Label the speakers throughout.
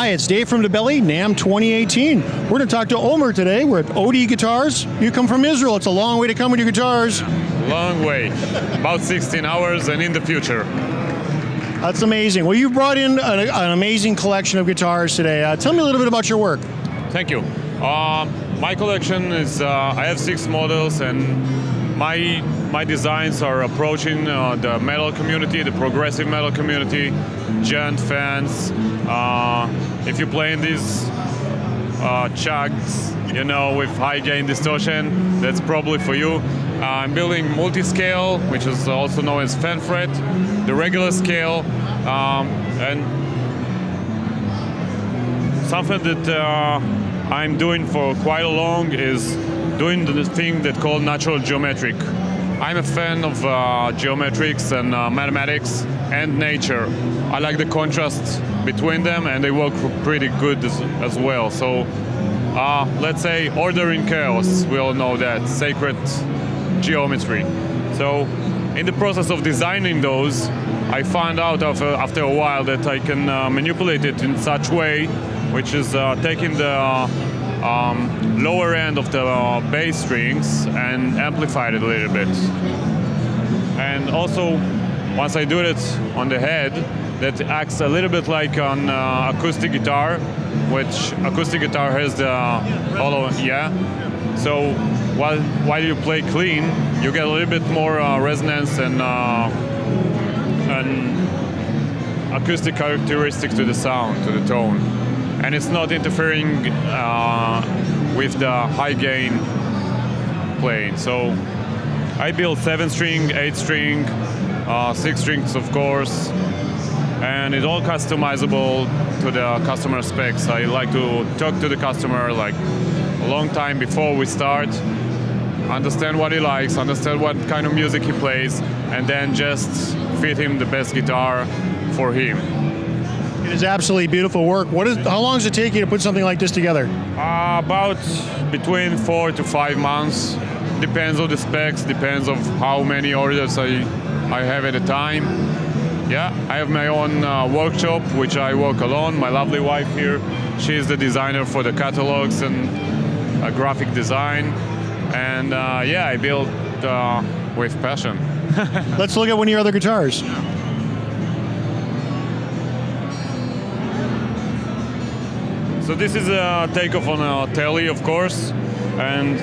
Speaker 1: Hi, it's Dave from DaBelly, NAMM 2018. We're going to talk to Omer today. We're at OD Guitars. You come from Israel. It's a long way to come with your guitars.
Speaker 2: Long way, about 16 hours and in the future.
Speaker 1: That's amazing. Well, you've brought in an amazing collection of guitars today. Tell me a little bit about your work.
Speaker 2: Thank you. My collection is, I have 6 models, and my designs are approaching the metal community, the progressive metal community, giant fans. If you play in these chugs, you know, with high gain distortion, that's probably for you. I'm building multi-scale, which is also known as fan fret, the regular scale, and something that I'm doing for quite a long is doing the thing that called natural geometric. I'm a fan of geometrics and mathematics and nature. I like the contrast between them, and they work pretty good as well. So let's say order in chaos, we all know that, sacred geometry. So in the process of designing those, I found out after a while that I can manipulate it in such way, which is taking the lower end of the bass strings and amplify it a little bit. And also, once I do it on the head, that acts a little bit like an acoustic guitar, which acoustic guitar has the hollow, yeah. So while you play clean, you get a little bit more resonance and acoustic characteristics to the sound, to the tone. And it's not interfering with the high gain playing. So I build 7-string, 8-string, 6 strings of course, and it's all customizable to the customer specs. I like to talk to the customer like a long time before we start, understand what he likes, understand what kind of music he plays, and then just fit him the best guitar for him.
Speaker 1: It is absolutely beautiful work. How long does it take you to put something like this together?
Speaker 2: About between 4 to 5 months. Depends on the specs, depends on how many orders I have at a time. Yeah, I have my own workshop, which I work alone. My lovely wife here, she's the designer for the catalogs and graphic design. And yeah, I build with passion.
Speaker 1: Let's look at one of your other guitars.
Speaker 2: So this is a takeoff on a Telly, of course, and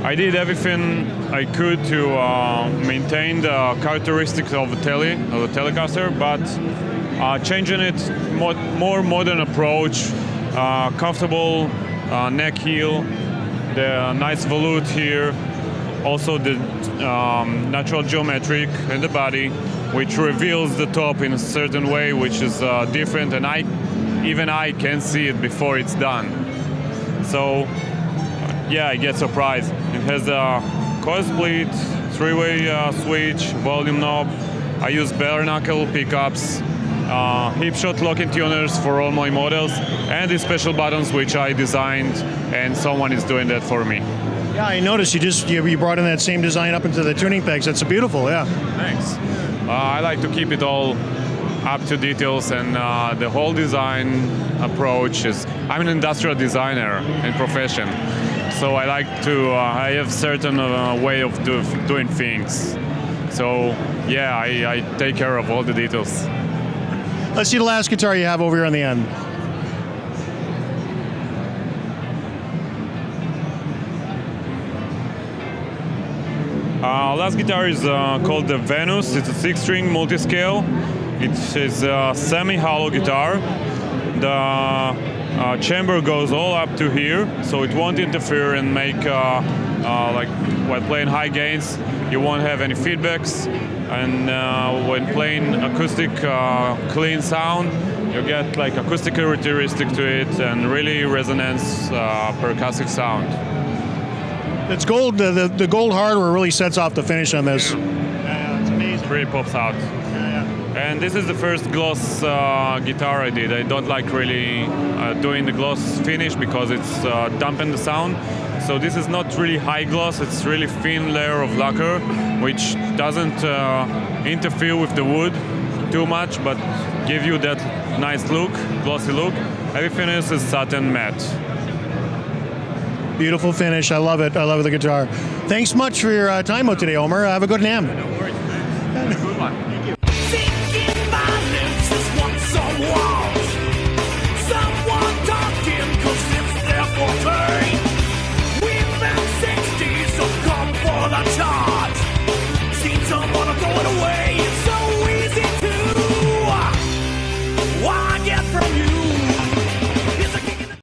Speaker 2: I did everything I could to maintain the characteristics of the Telly, of the Telecaster, but changing it more modern approach, comfortable neck heel, the nice volute here, also the natural geometric in the body, which reveals the top in a certain way, which is different, and even I can see it before it's done. So yeah, I get surprised. It has a coil split, 3-way switch, volume knob. I use bare knuckle pickups, hip shot locking tuners for all my models, and these special buttons which I designed, and someone is doing that for me.
Speaker 1: Yeah, I noticed you brought in that same design up into the tuning pegs. That's beautiful, yeah.
Speaker 2: Thanks. I like to keep it all up to details, and the whole design approach is, I'm an industrial designer in profession, so I like to, I have certain way of doing things. So yeah, I take care of all the details.
Speaker 1: Let's see the last guitar you have over here on the end.
Speaker 2: Last guitar is called the Venus. It's a 6-string multi-scale. It is a semi-hollow guitar. The chamber goes all up to here, so it won't interfere and make, like while playing high gains, you won't have any feedbacks. And when playing acoustic clean sound, you get like acoustic characteristic to it and really resonance percussive sound.
Speaker 1: It's gold. The gold hardware really sets off the finish on this.
Speaker 2: Yeah, it's amazing. Really pops out. And this is the first gloss guitar I did. I don't like really doing the gloss finish because it's dampen the sound. So this is not really high gloss, it's really thin layer of lacquer, which doesn't interfere with the wood too much, but give you that nice look, glossy look. Heavy finish is satin matte.
Speaker 1: Beautiful finish. I love it. I love the guitar. Thanks much for your time out today, Omer. Have a good NAMM.
Speaker 2: No worries, man. Have a good one.
Speaker 3: Thinking my lips is what someone